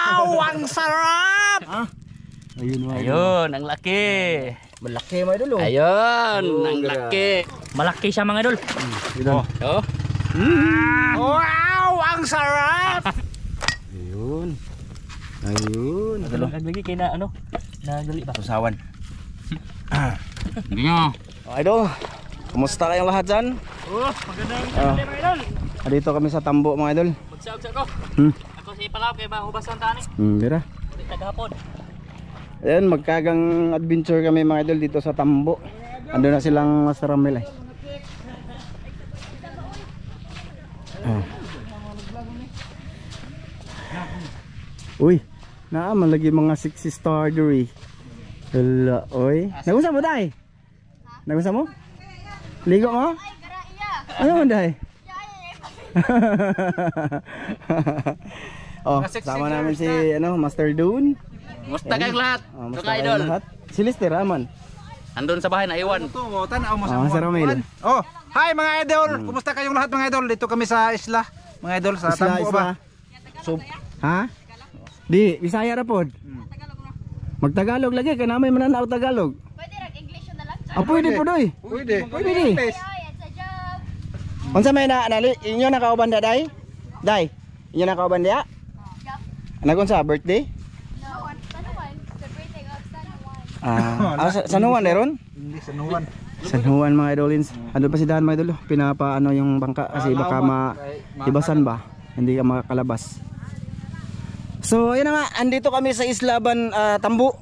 Wow, ang sarap! Ayun, ang laki. Malaki mga idol. Ayun, ang laki. Malaki siya mga idol. Oh. Wow, ang sarap! Ayun. Ayun. Lagi kayo na ano? Nagali ba? Usawan. Ganyan. Idol, kumusta kayong lahat dyan? Magandang gabi mga idol. Dito kami sa tambo mga idol. Magsawag ko. Ako si Palaw kay Bahubasan tani. Mira. Tagahapon. Ayan, magkagang adventure kami mga idol dito sa tambo. Ando na silang Master Ramel eh. Uy, naaman lagi mga 6 star diri. Hala, oy. Nagusa mo dai? Nagusa mo? Ligo mo? Ano man dai? Oh, sama namin si ano, Master Dune. Musta kayong lahat? Musta Mga idol. lahat? Si Lister Raman. Andun sa bahay na iwan. Tanaw mo sa Master Ramel. Oh, hi mga idol. Kumusta kayong lahat mga idol? Dito kami sa isla. Mga idol sa Tambo ba? So, ha? Di, Bisaya ra pod. Magtagalog lagi kay namay mananaw Tagalog. Pwede rin English na lang. Ah, pwede po doy. Pwede. Pwede di. It's a job. Unsa may na anali? Inyo nakauban da day? Day. Inyo nakauban dia? Anagon sa birthday? No, Sanuan. The birthday of Sanuan. San Juan meron? Hindi sa nuwan. San Juan mga idolins. Ano pa si Dan mga idol? Pinapaano yung bangka kasi baka ibasan ba? Hindi ka makakalabas. So ayun na nga, andito kami sa Islaban Tambo.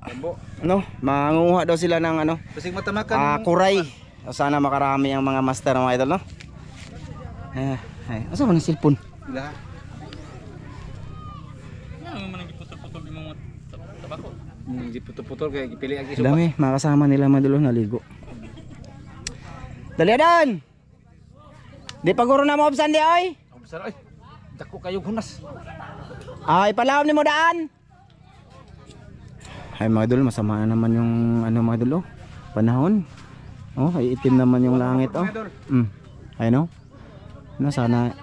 Ano? Mangunguha daw sila ng ano? Basig matamakan. Kuray. Sana makarami ang mga master mga idol, no? Asa man ang cellphone? Wala. Hindi putol-putol kaya gipili ang isuba. Dami, makasama nila mga idol naligo. Dali Dan. Di paguro na mo obsan di oy. Obsar oy. Dako kayo hunas. Ay, palawom ni mo daan. Ay mga idol, masama na naman yung ano mga idol, oh. Panahon. Oh, ay itim naman yung langit, oh. Ay no. No, sana.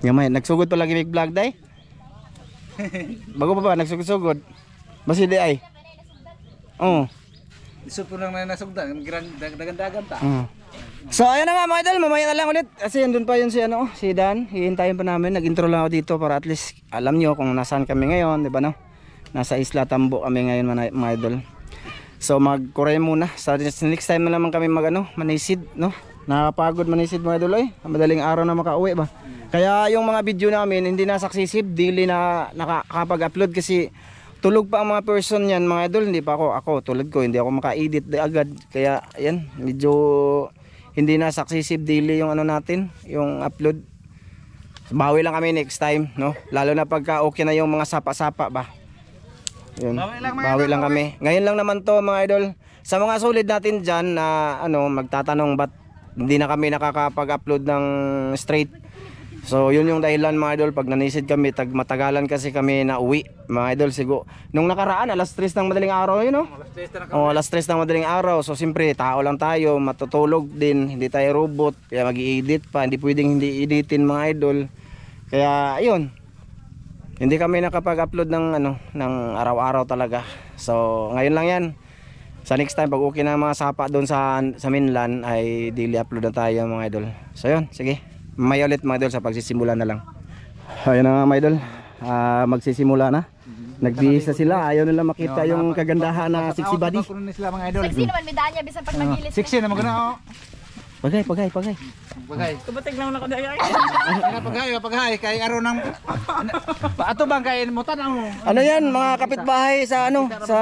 Gamay, nagsugod pa lagi mig vlog day. Bago pa ba nagsugod-sugod? Basi di ay. Oh. Iso po lang na nasugdan, dagan-dagan ta. So ayun na nga mga idol, mamaya na lang ulit kasi andun pa yun si ano, si Dan. Hihintayin pa namin, nag-intro lang ako dito para at least alam nyo kung nasaan kami ngayon, di ba no? Nasa Isla Tambo kami ngayon mga idol. So mag-Korea muna. Sa next time na naman kami manisid, no? Nakakapagod manisid mga idol eh. Madaling araw na makauwi ba. Kaya yung mga video namin hindi na successive, dili na nakakapag-upload kasi tulog pa ang mga person yan mga idol. Hindi pa ako tulad ko, hindi ako maka-edit agad. Kaya yan, medyo hindi na successive daily yung ano natin, yung upload. Bawi lang kami next time, no? Lalo na pagka okay na yung mga sapa-sapa ba. Yun. Bawi lang kami. Ngayon lang naman to mga idol. Sa mga solid natin dyan na magtatanong ba't hindi na kami nakakapag-upload ng straight. So yun yung dahilan mga idol, pag nanisid kami, matagalan kasi kami na uwi mga idol. Siguro nung nakaraan alas 3 ng madaling araw yun, no? Alas 3 ng madaling araw. So siyempre tao lang tayo, matutulog din, hindi tayo robot, kaya mag-i-edit pa, hindi pwedeng hindi editin mga idol. Kaya ayun, hindi kami nakapag-upload ng araw-araw talaga. So ngayon lang yan. Sa next time pag okay na mga sapa doon sa mainland ay daily upload na tayo mga idol. So yun, sige. May ulit mga idol sa pagsisimula na lang. Ayun na mga idol, magsisimula na. Nagbihis na sila, ayaw nila makita yung kagandahan na sexy body. Sexy naman medanya bisan pag magilis. Sexy naman gano'n. Pagay. Kumatig lang ako dahil. Paghay kay araw ng ato bang kay mo tanaw mo. Ano yan mga kapitbahay sa sa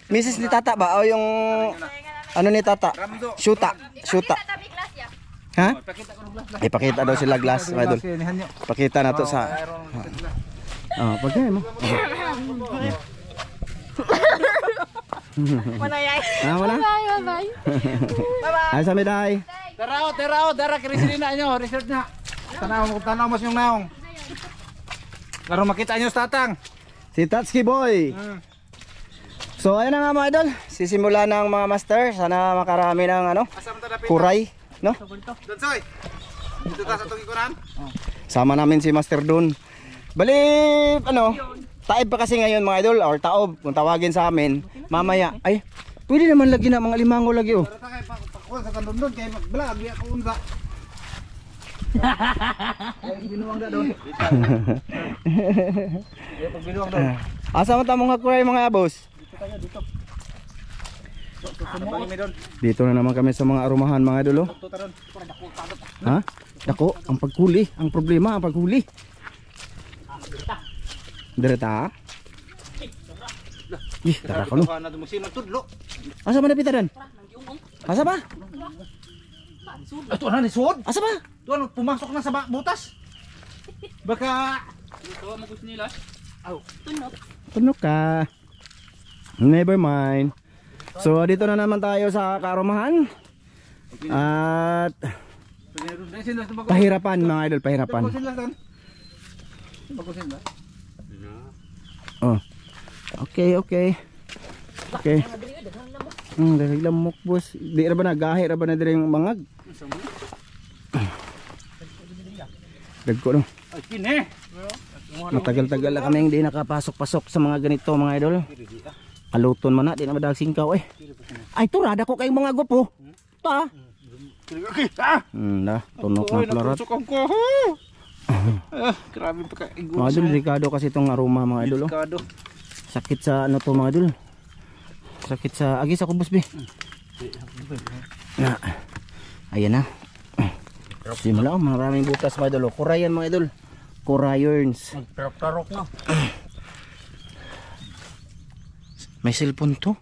Mrs. ni Tata ba o yung ni Tata? Syuta. Ha? Ipakita daw sila glass, mga idol. Pakita na to sa pagay mo. Manayay. Wala? Bye. Bye-bye. Ay sa meday. Terao, dara kirisilina nyo, resort na. Tanaw mas yung naong. Laro makita nyo sa tatang. Si Tatski Boy. So ayun na nga mga idol, sisimula na ang mga master. Sana makarami ng kuray, no? Donsoy. Dito ta sa tong ikunan. Sama namin si Master Dun. Bali Taib pa kasi ngayon mga idol, or taob kung tawagin sa amin. Mamaya, ay, pwede naman lagi na mga limango lagi oh. Pero takay pakuha sa kandundon kay magbalag biya ko unsa. Ay binuang da doon. Ay pag binuang doon. Asa man tamong hakuray mga boss? Dito tayo dito. Sumuot mi doon. Dito na naman kami sa mga arumahan mga idol oh. Dito taron. Ha? Dako, ang paghuli, ang problema ang paghuli. Direta. Ih, tara ko no. Na dumusino tudlo. Asa man napitaran? Asa ba? Ato na ni suod. Asa ba? Tuan pumasok na sa butas. Baka Tunok ka. Never mind. So dito na naman tayo sa karumahan. At pahirapan mga idol, pahirapan. Oh. Okay, okay. Okay. Dahil lamok boss. Di ra ba nagahi ra ba na dire yung bangag? Dagko no. ay kini. Matagal-tagal na kami hindi nakapasok-pasok sa mga ganito mga idol. Kaluton man na, di na madag singkaw eh. Ay turada ko kayong mga gwapo. Ta. Na, tunok na plarat. Grabe pa ka Mga idol, delikado kasi itong aroma mga idol. Oh. Delikado. Sakit sa ano to mga idol. Sakit sa agis ako boss be. Na. Ayan na. Simula oh, maraming butas mga idol. Kurayan mga idol. Kurayons. Magtarok-tarok na. May cellphone to.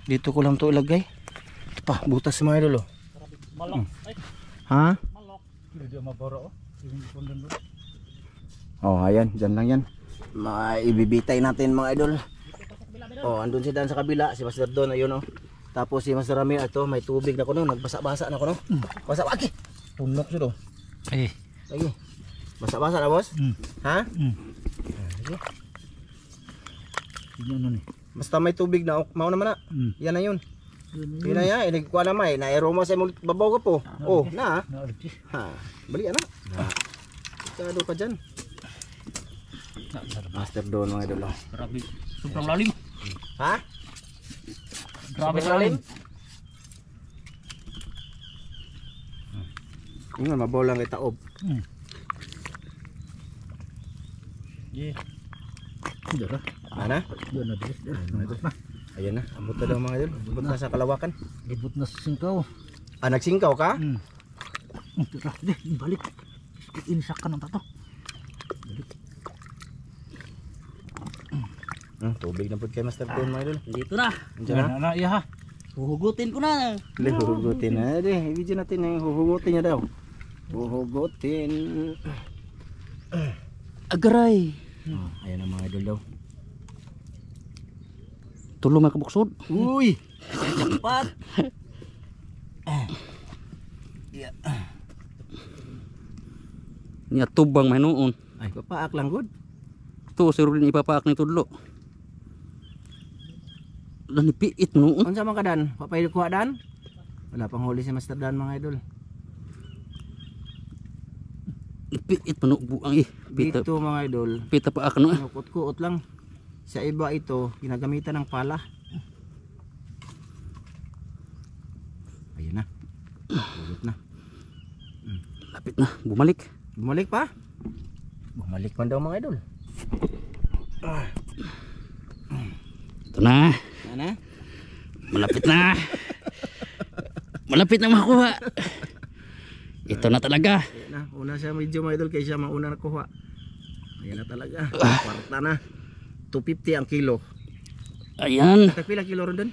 Dito ko lang to ilagay. Ito pa, butas mga idol oh. Malok. Ay, Ha? malok. Hindi maboro oh. Oh, ayan, dyan lang yan. Ibibitay natin mga idol. Oh, andun si Dan sa kabila, si Master Don ayun oh. Tapos si Master Ramil ito, may tubig na ko no, nagbasa-basa na ko no. Basa lagi. Tunok siya do. Eh. Lagi. Basa-basa na boss? Ha? Sige. Ano ni? Basta may tubig na, mao naman na. Yan na yun. Yun na yan, iligkuha na may, na-aroma sa imong babaw ka po. Oh, na. Ha, bali na. Kado ka dyan. Master Don mga idol. Grabe. Sobrang lalim. Ha? Grabe Sobrang lalim. Ingon, mabaw lang kay taob. Yeah. Dara. Ana? Doon na dito. Na. Ayan na, abot na daw mga idol. Abot na sa kalawakan. Libot na sa singkaw. Ah, nagsingkaw ka? Dara, balik. Inisak ka ng tato. Tubig na po kay Master Don mga idol. Dito na. Andiyan na. Na iya ha. Huhugutin ko na. Huhugutin na. I-video natin na yung huhugutin niya daw. Huhugutin. Agaray. Ayan na mga idol daw. Tulo may kabuksod. Uy! Jackpot! Niya tubang may noon. Ay, papaak lang good. Ito, siro rin ipapaak ni tudlo. Dan ipiit noon. Ano sa mga kadan? Papay kuha dan? Wala pang huli si Master Dan mga idol. Ipiit mo buang eh. Pita, Dito mga idol, pita paak no. kuot-kuot lang. Sa iba ito, ginagamitan ng pala. Ayun na. Ulit na. Lapit na, bumalik. Bumalik pa? Bumalik man daw mga idol. Ito na. Ano? Malapit na. Malapit na makuha. Ito na talaga. Ayan na, una siya medyo mga idol kaya siya mauna nakuha. Ayan na talaga. Kwarta na. 250 ang kilo. Ayan. Tagpila kilo ron doon?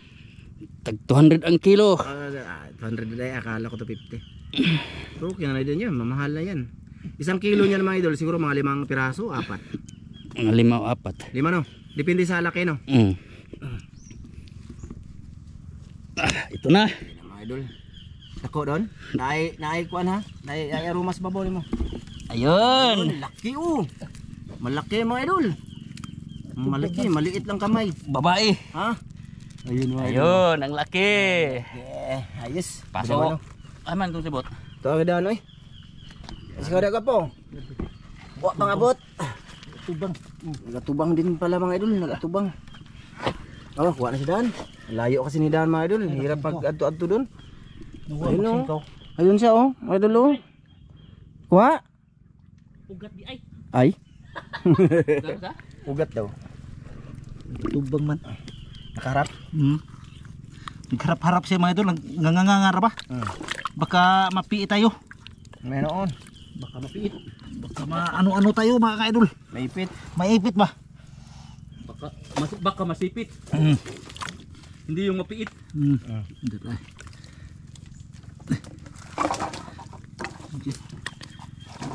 Tag 200 ang kilo. 200 na akala ko 250. So, kaya na din yan. Mamahal na yan. Isang kilo niya mga idol, siguro mga 5 piraso, 4. Mga 5 o 4. 5 no? Depende sa laki no? Ito na. Ayan na mga idol. Dako doon? Naay kuan ha? Naay aromas babaw mo. Ayun. Laki oh. Malaki mga idol. Malaki, maliit lang kamay. Babae. Ha? Ayun mga idol. Ayun, ang laki. Ayos. Pasok. Aman itong sibot. Ito ang daan oy. Sige daga po. Wa pangabot. Nagatubang. Nagatubang din pala mga idol, nagatubang. Oh, kuha na si Dan. Layo kasi ni Dan mga idol, hirap pag adto-adto doon. Ayun oh. Ayun siya oh, mga idol oh. Kuha. Ugat di ay. Ay. Ugat daw. Tubang man. Nakaharap. Nagharap-harap siya mga idol, nangangangarap ba? Baka mapiit tayo. May noon. Baka mapiit. Baka ano-ano tayo mga ka-idol. Maipit. Maipit ba? Baka masipit. Hindi yung mapiit. Hindi pa.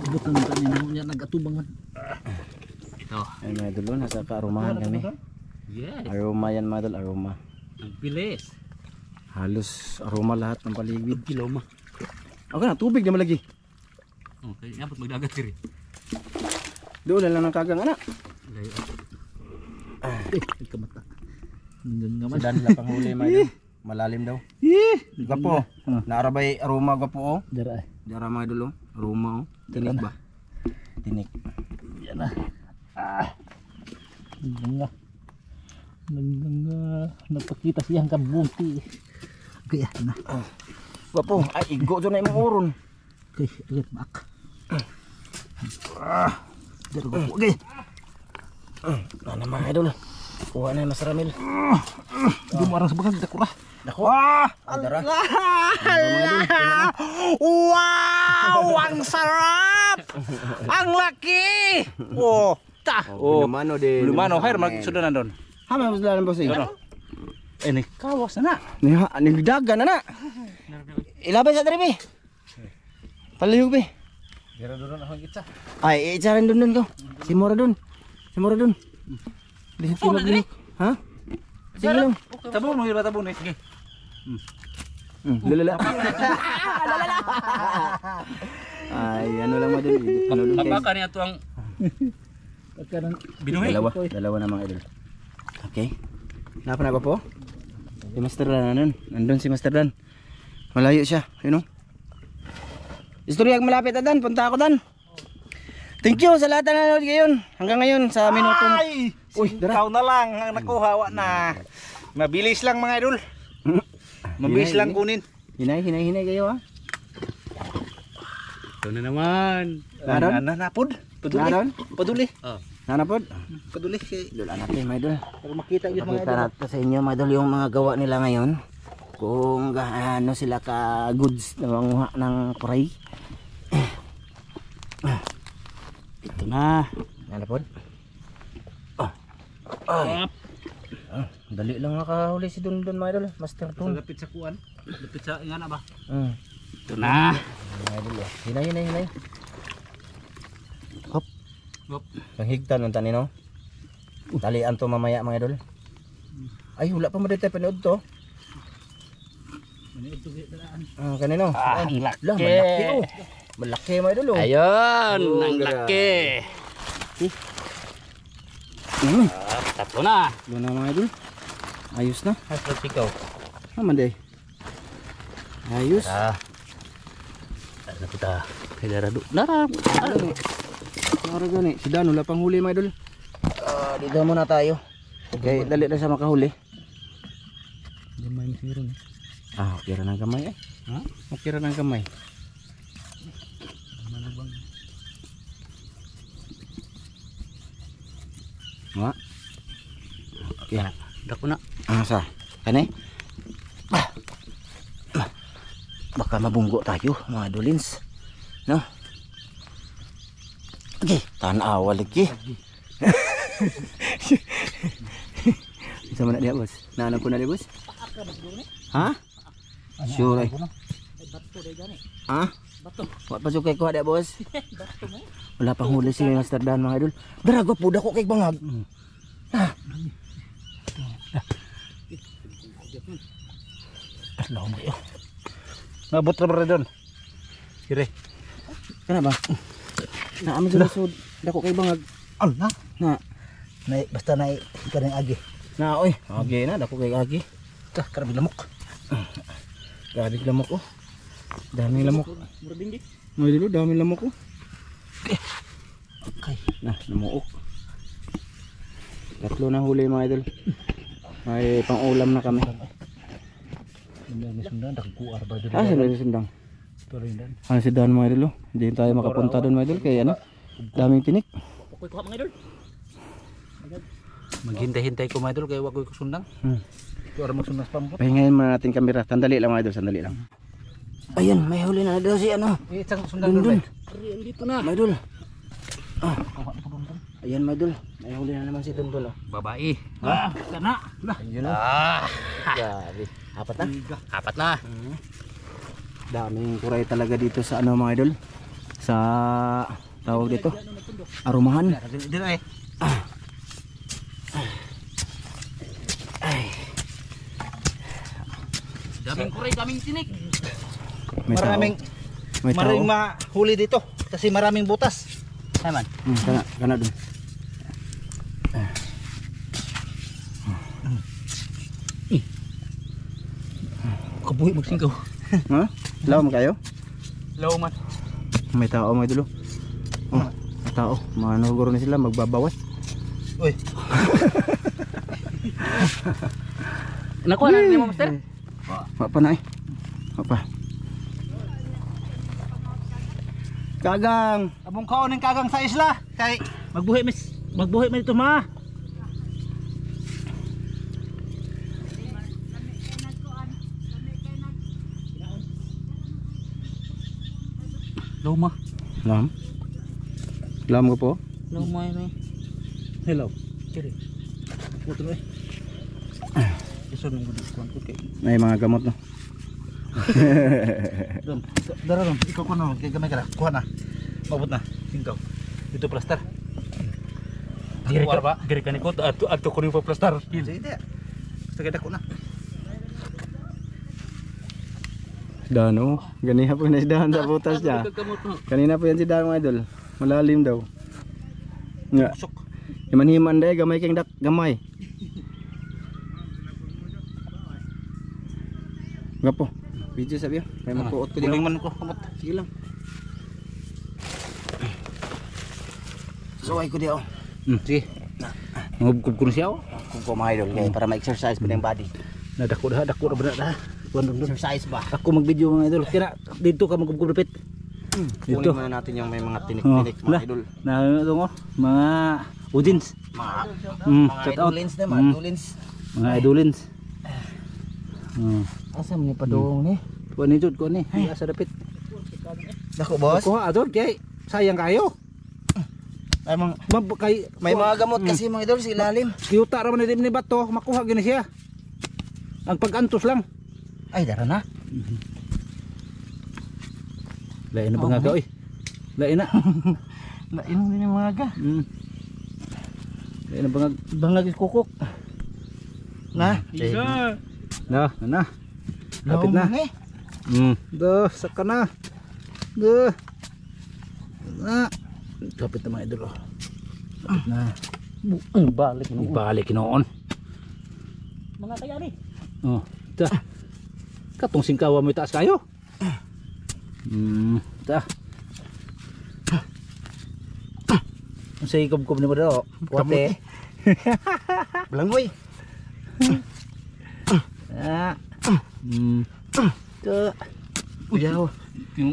Ubot naman kanina niya nagatubang man. Ito. Ay mga idol, nasa kaaromahan kami. Yes. Aroma yan mga idol, aroma. Ang bilis. Halos aroma lahat ng paligid. Kiloma. Okay na, tubig naman lagi. Okay, dapat magdagat kiri. Doon lang ng kagang anak. Kamata. Si Dan lang panghuli mga idol. Malalim daw. Gapo. Naarabay aroma gapo oh. Dara. Dara mga idol oh. Aroma oh. Tinik ba? Tinik. Yan na. Nga. Nagpakita siyang kabunti. Kaya na. Gapo, ay igo dyan na imong uron. Okay, agad mak. Dara ko. Okay. Ano mga idol. Kuha na yung masaramil. Gumarang sa bagag dako ra. Dako. Dara. Wow! Ang sarap! Ang laki! Oh, ta. Oh, lumano din. Lumano, hair magsudan na doon. Hama mas dalan boss eh. Ini kawas na. Ni dagan na. Ilabay sa diri be. Palihog be. Dira doon akong kitsa. Ay, itsaran dun ko. Si Mora dun. Si Mora dun. Lisod ko maglihok. Ha? Sige lang. Tabon mo, tabon eh. Sige. Lalala. Ay, ano lang madali. Ano lang guys. Mapaka niya to ang binuhi. Dalawa na mga idol. Okay. Napa na ba po? Si Master Dan nandun. Nandun si Master Dan. Malayo siya. Yun o. Istorya malapit na Dan. Punta ako Dan. Thank you sa lahat na nanonood ngayon. Hanggang ngayon sa minuto. Ay! Uy, Ikaw na lang ang nakuha na. Mabilis lang mga idol. Mabilis lang kunin. Hinay kayo ha. Ito na naman. Naron? Nanapod. Paduli. Naron? Paduli. Nanapod? Paduli. Dulaan natin mga idol. Para makita yun mga Pakita idol. natin sa inyo mga idol yung mga gawa nila ngayon. Kung gaano sila ka goods na manguha ng kuray. Ito na. Nanapod? Ay. Dali lang nakahuli si Don mga idol. Master Don. Lapit sa kuan. Lapit sa ingana ba? Ito Ito na. mga idol. Hinay. Hop. Hop. Panghigtan ng tanino. Talian to mamaya mga idol. Ay wala pa mo dito panood to. Kanino? Ang laki. Malaki oh. Malaki mga idol oh. Ayun, Oh, ang laki. Tatlo na. Doon na mga idol. Ayos na. Hasrat ikaw. Naman day. Ayos. Ano kita? Kaya rado. Nara. Para gani. Si Dan wala pang huli mga idol. Dito muna tayo. Okay, dali na siya makahuli. Gamay na siguro. Okay ra ng kamay eh. Ha? Okay ra ng kamay. Nga. Okay. Dako na. Sa? Kani? Baka mabunggo tayo mga dolins. No? Okay, tanawa lagi. Isa man na dia boss. Naanap ko na dia boss. Ha? Sure. Ha? Wat pa sukay ko ada boss. Wala pang huli si Master Dan mga idol. Dara po dako kay bangag. Lahom kayo. Nabot ra ba doon? Dire. Kana ba? Naami sa sud. Dako kay bangag. Allah. Na. Basta na kanang agi. Na oy. Agi na dako kay agi. Ta karabi lamok. Grabe lamok oh. Daming lamok. Mura dinggi. Mga idol, daming lamok oh. Okay. Nah, namuok. Tatlo na huli mga idol. May pang-ulam na kami. Sino si Sundang? Ano si Dan mga idol? Hindi tayo makapunta doon mga idol. Kaya ano? Daming tinik. Maghintay-hintay ko mga idol kaya wag ko sundang. Para magsundas pa mo. Pahingayin muna natin kamera. Sandali lang mga idol, sandali lang. Ayan, may huli na daw si ano. Isang sundang Dun. Dito na. Mga idol. Ayan mga idol. May huli na naman si Dundol. Babae. Kana. Ayun na. Grabe. Apat na? Apat na. Daming kuray talaga dito sa ano mga idol. Sa tawag dito. Arumahan. Dito eh. Daming kuray, daming tinik. May tao. Maraming May tao. maraming mahuli dito kasi maraming butas. Saman. Kana dun. Kabuhi magsingkaw. Ha? Lawan kayo? Law man. May tao mga idol. Oh, may tao. Mga naguguro na sila magbabawas. Uy, Nakuha na ni mo master. Apa na eh. Apa. Kagang. abong kaon ng kagang sa isla. Kay Magbuhi man ito ma. Luma. Lam. Lam ko po. Luma ini. Hello. Kiri. Puto eh. Iso nung kuan ko kay. May mga gamot no. Dum, dara dum, ikaw ko no, kay gamay ka na. Kuha na. Mabot na. Singkaw. Dito plaster. Diri ka ba? Diri ka ni ko ato ko ni pa plaster. Sige. Basta kay dako na. Dan oh. Ganiha po na si Dan sa butas niya. Kanina po yan si Dan mga idol. Malalim daw. Nga. Usok. Himan-himan dahil gamay kang gamay. Nga po. Video sabi yun. May magpuot ko Kuling din. man ko. Kamot. Sige lang. So ay ko di oh. Sige. Ngubkub ko siya oh. Kung ko mga idol kaya para ma-exercise pa yung body. Dako na bener dah. Exercise ba? Ako mag-video mga idol. Kira dito ka magkubkub dapit. Kunin Dito. muna natin yung may mga tinik-tinik mga idol. Na ano ko, mga udins. Mga Shout out. idolins na, mga idolins. Mga idolins. Asa mo ni padong ni? Kuha ni Jud, kuha ni. Asa dapit. Dako boss. Kuha adol kay sayang kayo. Ay mga Kay may mga gamot kasi mga idol sa ilalim. Kiyuta ra man ni bato, makuha gini siya. Ang pag-antos lang. Ay dara na. Lain na bangaga oy. Lain na. Lain din yung mga ga. Lain na bangag. Bangag kukuk. Na. Na. Lapit na. Duh, saka na. Duh. Na. Lapit na mga idol. Lapit na. Balik mo. Balik noon. Mga kayari. Oh, dah. Katong singkawa mo itaas kayo. Dah. Ang say kubkub ni mo daw. Kuwate. Balanggoy. Ah. Tuh. Uyaw.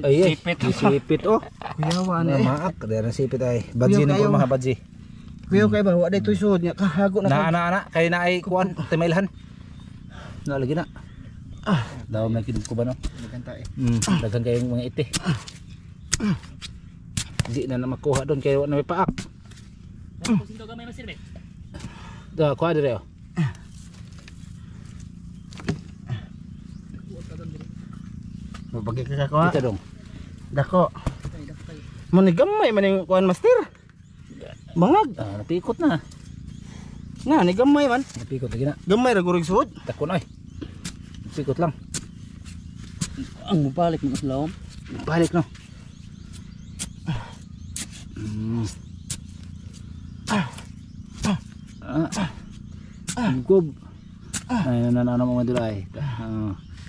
Ay, sipit oh. Kuyawan Na eh. maak kada na sipit ay. Badji ni ko mga badji. Kuyaw kay ba wa day tuysod nya kahago na. Na kay na ay kuan timailhan. Na lagi na. Daw na kinub ko ba no? Maganta eh. Daghan kayong mga ite. Di na makuha doon kay na may paak. Da kuha dire oh. Mabagi ka ko. Kita dong. Dako. Manigamay man yung kuan master. Bangag. Napikot na. Nga ni gamay man. Napikot lagi na. Gamay ra gurig suod. Takon ay. Napikot lang. Ang balik mo sa balik no. Gob. Ay nanano mo madulay.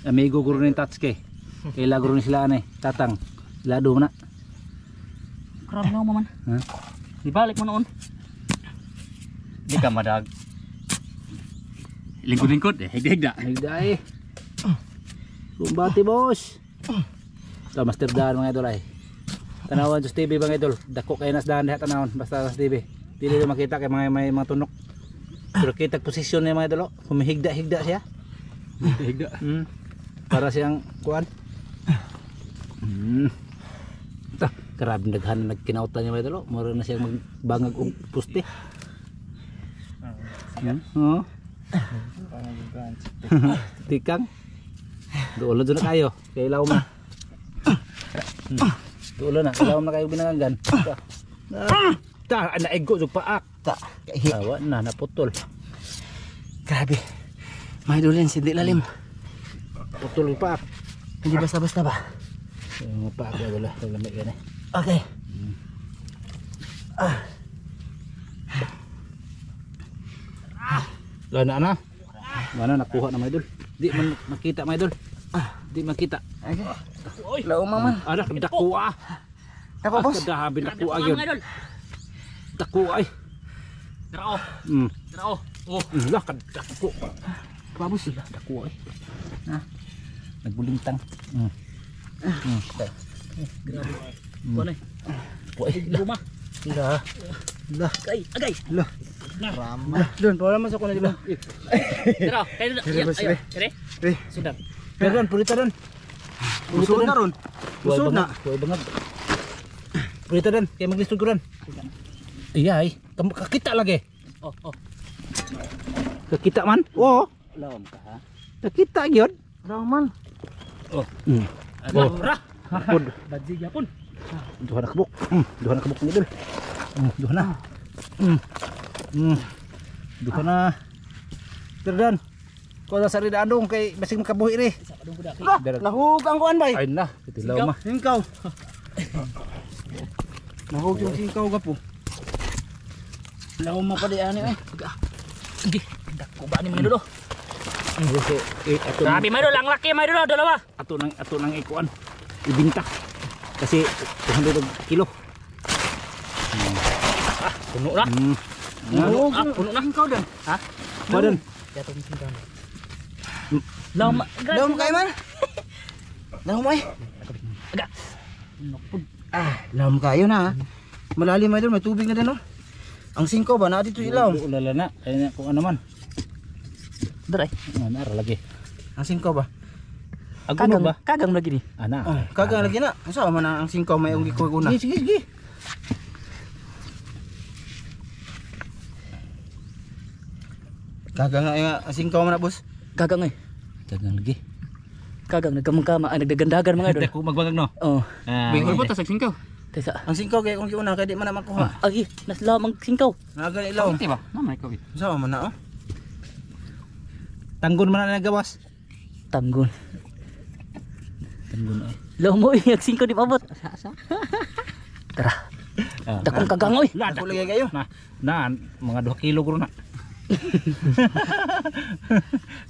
Amigo guru ni Tatsuke. Kaya guru ni sila anay, tatang. Lado na. Krab na man. Ha? Dibalik mo noon. Di ka madag. Lingkod-lingkod eh. Higda-higda. Higda eh. Kumbati boss. Ito Master Dan mga idol ay. Tanawan sa TV mga idol. Dako kayo nas daan diha tanawon basta sa TV. Dili do makita kay may mga tunok. Pero kita posisyon niya mga idol. Humihigda-higda siya. Higda. Para siyang kuan. Ito, karabing daghan na nagkinautan niya mga idol. Mura na siyang magbangag og puste. Oo. Tikang. Duulo na kayo. Kailaw mo. Duulo na. Kailaw na kayo binanggan. Naego sa paak. Tawa na, naputol. Grabe. Mga idol yan, hindi lalim. Putol yung paak. Hindi basta-basta ba? Yung paak na wala. Lamig yan eh. Okay. Lana na. Mana nakuha na mga idol. Di man makita mga idol. Di makita. Okay. Laumang man. Ada dakuha. Apa boss? Kadahabi dakuha yun. Dakuha ay. Drao. Drao. Oh. Lah kadakuha. Bagus sila dakuha ay. Nagbulintang. Grabe. Kuan eh. Kuha Rumah. Lah. Lah. Agay. Lah. Ramah. Doon, wala man sa kuna dito. Drao. Kayo. Ayo. Kere. Sudah. Pero doon, pulita doon. Usod na ron. Usod na. Kuha bangag. Pulita doon, kaya maglistod ko doon. Iyay, kakita lagi. Oh. Kakita man? Oo. Lawom ka ha. Kakita yun. Raman. Oh. Oh. Ra. Hapod. Badji gyapon. Duha na kabuk. Duha na kabuk ni idol. Duha na. Duha na. Terdan. Ko sa sari daandong kay basig makabuhi ri. Sa kadung kuda. Nahug ang kuan bay. Ay na, kitilaw ma. Singkaw. Nahug yung singkaw gapo. Lawom mo pa di ani eh. Sige. Dako ba ni mga idol? Ato Grabe mga idol, ang laki mga idol, dalawa. ato nang ikuan. Ibinta. Kasi 200 kilo. Puno na. Puno na. Singkaw doon. Ha? Kuha doon. Yato mismo kan. Lawom. Dahom kayo man. Dahom ay. Aga. Lahom kayo na. Malalim ay doon, may tubig na din oh. Ang singkaw ba na dito ilaw? Ulala na. Kaya kung ano man. Daray. Nara lagi. Ang singkaw ba? Agunog ba? Kagang lagi ni. Ana. Kagang lagi na. Asa man ang singkaw may ung gikuha una. Sige. Kagang nga ang singkaw man na boss. Kagang eh. Dagang lagi. Kagang nagkamangkama, nagdagandagan mga idol. Dako magbangag no. Oh. Bingol po ta sa singkaw. Tesa. Ang singkaw kay kung giuna kay di man na makuha. Agi, nasla mang singkaw. Naga ilaw. ba? Namay ko. Asa man na oh. Tanggon man na nagawas. Tanggon. Tanggon ay. Law mo yung singkaw di mabot. Asa. Tara. Dakong kagang oy. Ako lagi kayo. Na mga 2 kilo guro na.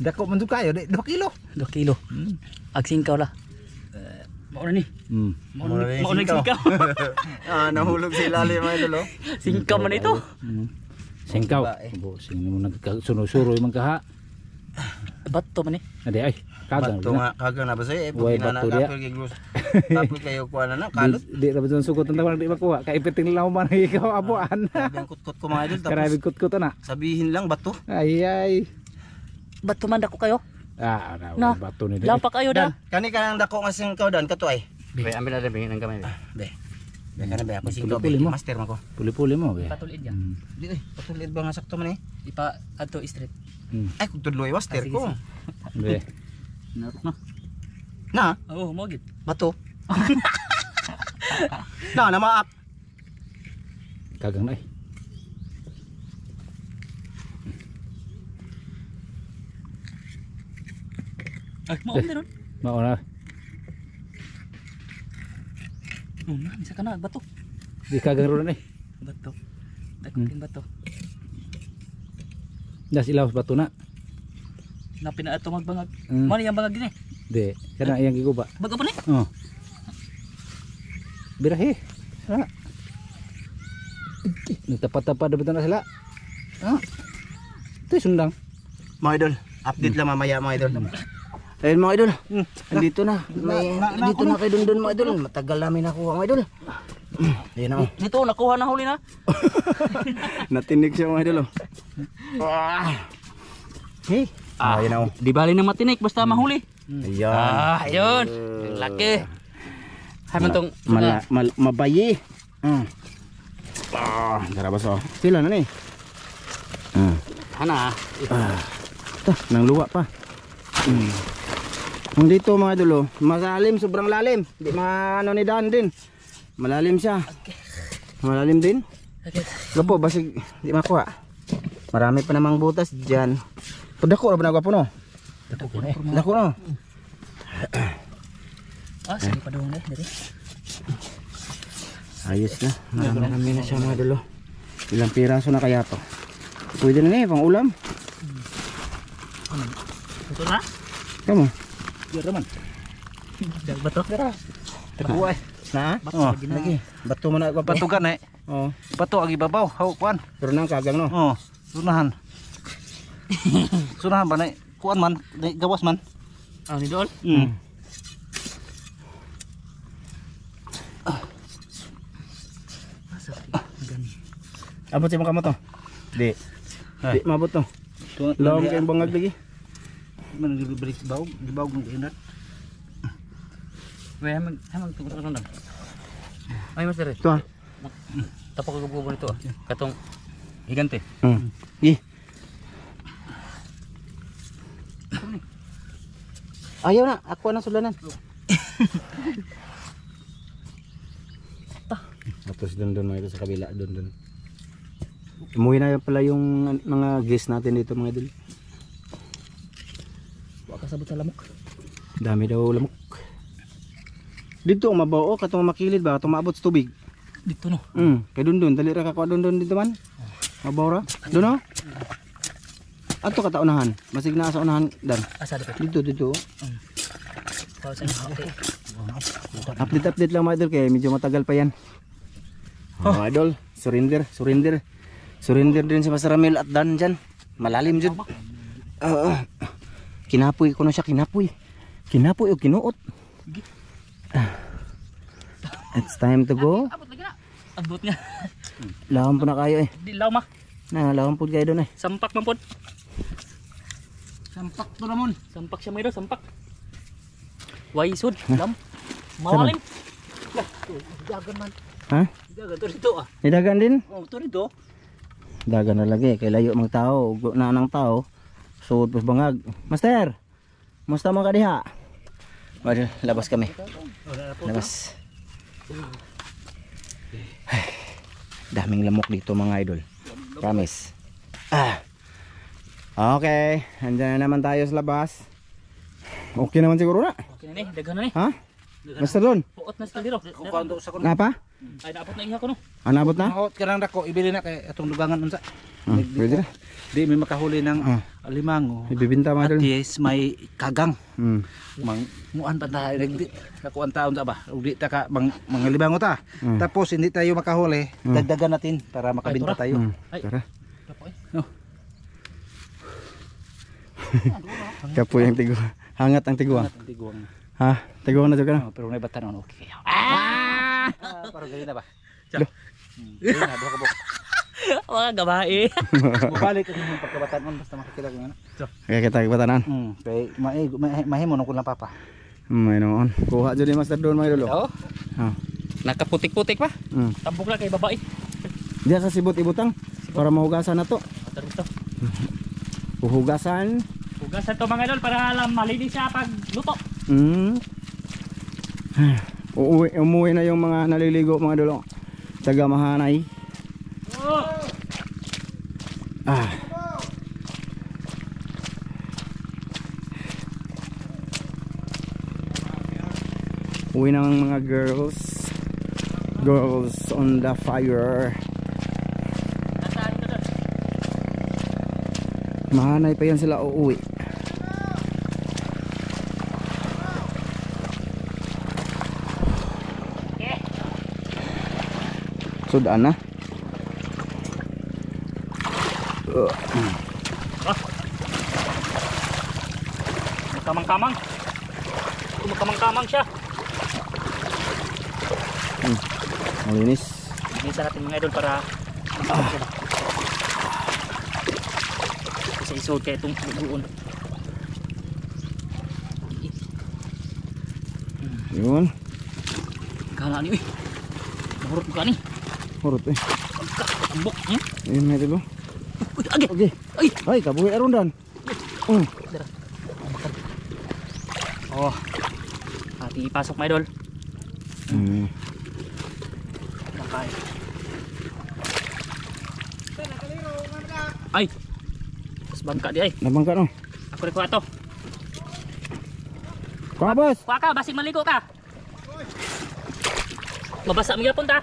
Dako man kayo, 2 kilo. 2 kilo. Ag singkaw la. Mao ni. Mao ni singkaw. Nahulog sa ilalim mga idol oh. Singkaw man ito. Singkaw. Bo sing mo nagsuno-suroy man kaha. Bato man ni. Ade ay, kagang. Bato nga kagang na ba say Way pagina na bato diya. kapil kay glus. Tapos kayo kuha na kalot. Di ra beton sugot ang tawag di makuha. Kay ipiting lang man ikaw abuan. Ang kutkot ko mga idol Karabig tapos kutkot na. sabihin lang bato. Ay. Bato man dako kayo. Na bato ni. Lampa kayo da. Kani kanang dako nga singkaw dan kato ay. Be ambil ada bingin ang kamay. Be. Be kana be ako singkaw be. Puli-puli mo. Master man ko. Puli-puli mo be. Patulid ya. Di ay patulid ba nga sakto man eh. Ipa ato street. Ay kung tudloy master ko. Be. Narok na. Na Oh, mo gid. bato. Na maak. Kagang na ay. Ay, mao meron. Mao na. Bisa kana bato. Di kagang ron ay. Bato. Dakutin bato. Das ilaw sa bato na. Napina ato magbangag. Mm. Mani yang bangag ni. Di, kana iyang giguba. Baga pa ni. Oh. Birahe. Ha. Nagtapad-tapad na ba na sila? Ha? Ito yung sundang. Mga idol, update lang mamaya mga idol. Ayun mga idol, andito na. Andito na kay Dondon mga idol. Matagal namin nakuha mga idol. Ayun na. Dito, nakuha na huli na. Natinig siya mga idol. Hey. Ayun na. Di bali na matinik, basta mahuli. Ayan. Ayun. Laki. Haman tong Mabayi. Darabas oh. Sila na ni. hana. Nang luwa pa. Dito mga idol, malalim, sobrang lalim. Di maano ni Dan din. Malalim siya. Malalim din. Gapo, basig di makuha. Marami pa namang butas diyan. Padako ra ba nagwapo no? Dako no. Sige pa doon diri. Ayos na. Marami na siya mga idol. Ilang piraso na kaya to? Pwede na eh, pang ulam. Ito na. Kamu? Dira man. Dag bato. Dira. Taguay. Na? Lagi. Bato mo na agwapo. Batugan eh. Oo. Bato agi babaw. Haw kuan. Pero nang kagang no. Oh, sunahan. Sunahan ba na kuan man, gawas man. Ah, ni Dol. Abot siya mo to? Di. Di mabot to. Lawang kayong bangag lagi. Man balik baw, gibaw ng inat. Weh, hamang tungkol ka nang. Ay, master. Ito ah. Tapos ko gubo nito ah. Katong higante. Gi. Ayaw na, ako na sulanan. Tapos doon mga ito sa kabila, doon. Umuwi na pala yung mga guest natin dito mga idol. Wa ka sabot sa lamok. Dami daw lamok. Dito mabaw katong makilid ba, katong maabot sa tubig. Dito no. Kay doon, dali ra ka kuha doon dito man. Mabaw ra. Doon no. Ato ka ta unahan. Masig na sa unahan dan. Asa dito. Dito. Pausa na. Okay. Update lang mga idol kaya medyo matagal pa yan. Mga idol, surrender din si Master Ramil at Dan dyan. Malalim dyan. Kinapoy ko na siya, kinapoy o kinuot. It's time to go. Abot lagi na. Abot nga. Lawang po na kayo eh. Di law ma. Lawang po kayo doon eh. Sampak man pod. Sampak to namon. Sampak siya mayro, sampak. Why sud? Lam. Malalim. Lah, dagan man. Ha? Dagan to dito ah. Nidagan din? Oh, to dito. Dagan na lagi, kay layo mang tao, ugo na ng tao. Suod pos bangag. Master, musta mo ka diha? Well, labas kami. Labas. Daming lamok dito mga idol. Promise. Okay, andyan na naman tayo sa labas. Okay naman siguro na. Okay na ni, daghan na ni. Ha? Master Don? Puot na sa diro. Kukanto sa kuno. Napa? Ay naabot na iha ko no. Anabot na? Mahot ka lang dako, ibili na kay atong dugangan unsa. Pwede na. Di may makahuli ng alimango. Ibibinta mga idol. At yes, may kagang. Hmm. Muan pa tayo nagdi kakuan taon ta ba? Ug di ta ka mga libango ta. Tapos hindi tayo makahuli, dagdagan natin para makabenta tayo. Tara. No. Kapo yung tigo. Hangat ang tiguang. Tiguang. Ha? Tiguang na dyan ka na? Pero may batan on okay. Para gali na ba? Lo. Na duha ka bok. Mga gabae. Balik ang mga pagkabatan on basta makakita ko na. Kaya kita kibatanan. Kay mahimo no kun lang papa. May noon. Kuha dyan yung Master Don mga idol. Oo. Nakaputik-putik pa. Tambok lang kay babae. Diyan sa sibot ibutang. Para mahugasan na to. Dito. Huhugasan. Hugasan to mga idol para alam malinis siya pag luto. Umuwi na yung mga naliligo mga idol. Taga Mahanay. Uwi ng mga girls on the fire. Mahanay pa yan sila uuwi. Sudaan na. Ah. Magkamang-kamang. Magkamang-kamang siya. Malinis. Minsan natin mga idol para masarap siya. Kasi isod kaya itong buon. Yun. Kala niyo eh. Mahurot mo ka ni. Hurot eh. Tambok. Ayun mga idol. Uy, agi. Okay. Ay. Ay, kabuhi aron dan. Dara. Oh. Ating ipasok mga idol. Nakay. Ay. Mas bangka di ay. Nabangka no. Ako rin ko ato. Kabas. Kuha ka, basig maligo ka. Mabasa mo yapon ta.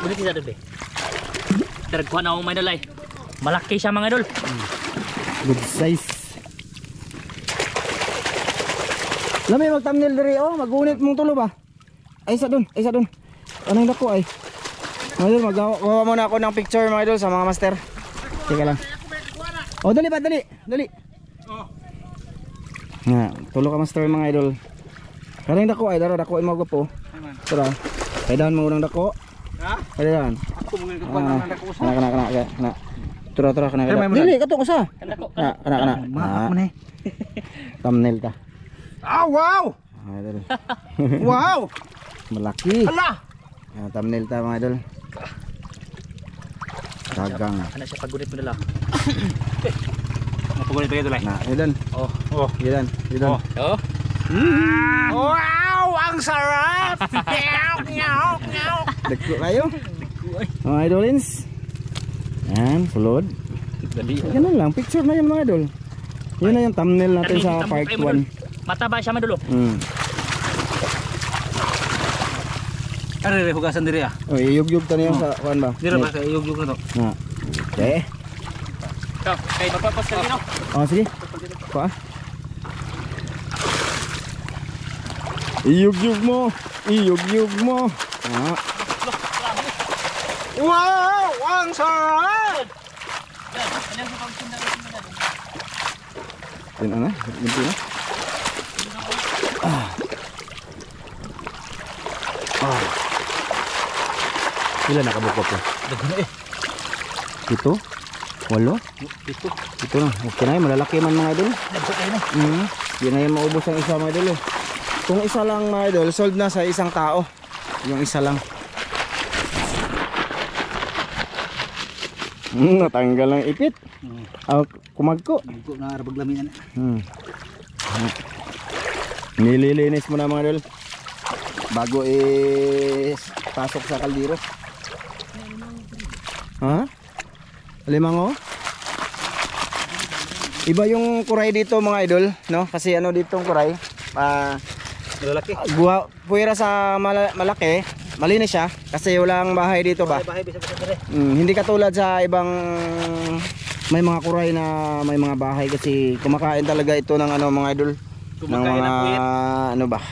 Bulit isa doon be. Daragkuhan na akong mga idol ay. Malaki siya mga idol. Good size. Lami mag-thumbnail diri oh, magunit mong tulo ba? Ay isa dun. Anong dako ay? Mga idol, magawa muna ako ng picture mga idol sa mga master. Teka lang. Oh, dali ba, dali. Nga, tulo ka master mga idol. Karang dako ay, dako ay mga po. Tara. Kaidahan mo unang dako. Ha? Kaidahan. Ako mungkin kekuatan ng dako sa. Kana. Tura kana. Dili kato ko sa. Kana. Maak man eh. Thumbnail ta. Ah, wow! Idol. Wow! Malaki. Hala! Thumbnail ta mga idol. Dagang. Ano siya pagunit mo nila. Mapugulit pa ito lang. Nah, yun. Oh. Yun. Oh. Wow! Ang sarap! Dagko kayo. Mga idolins. Yan, sulod. Dali. Ganun lang, picture na yun mga idol. Yun na yung thumbnail natin sa part 1. Mataba siya mga idol. Are hugasan diri ah. Oh, iyug-yug ta niyo sa kuan ba? Diri ba kay yug-yug na to. Na. Okay. Ikaw, kay magpapos ka dito. Oh, sige. Pa. Iyug-yug mo. Ah. Wow! Ang sarap! Yun na. Yun na. Ilan nakabukop ko? Daghan eh. 7? 8? Ito. Ito na. Okay na yun. Malalaki man mga idol. Daghan eh no. Yun na yung maubos ang isa mga idol eh. Kung isa lang mga idol, sold na sa isang tao. Yung isa lang. Natanggal ang ipit. Kumagko. Magko na rabag lamin Nililinis mo na mga idol bago pasok sa kaldero. Ha? Limango? Iba yung kuray dito mga idol, no? Kasi ano dito ang kuray, Malalaki. puwera sa malaki, malinis siya kasi walang bahay dito ba? Bahay bisa ko dire. Hindi katulad sa ibang may mga kuray na may mga bahay kasi kumakain talaga ito ng ano mga idol. Ng mga ano ba?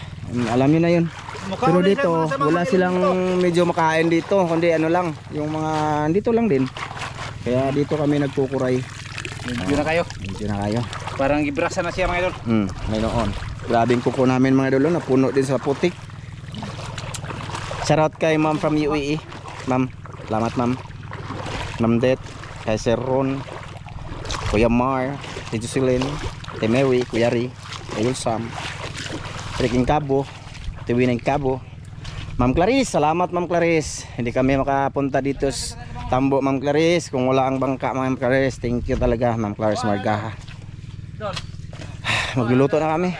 Alam niyo na 'yun. Pero dito wala silang medyo makain dito kundi ano lang, yung mga dito lang din. Kaya dito kami nagkukuray. Medyo na kayo. Medyo na kayo. Parang gibrasa na siya mga idol. Ngayon. Grabing kuko namin mga idol, napuno din sa putik. Shoutout kay ma'am from UAE. Ma'am, salamat ma'am. Ma'am Det, kay Sir Ron, Kuya Mar, kay Jocelyn, kay Mary, Kuya Ri, kay Sam, Riking Cabo, Tiwineng Cabo. Ma'am Clarice, salamat Ma'am Clarice. Hindi kami makapunta dito sa Tambo Ma'am Clarice kung wala ang bangka Ma'am Clarice. Thank you talaga Ma'am Clarice Margaha. Magluluto na kami.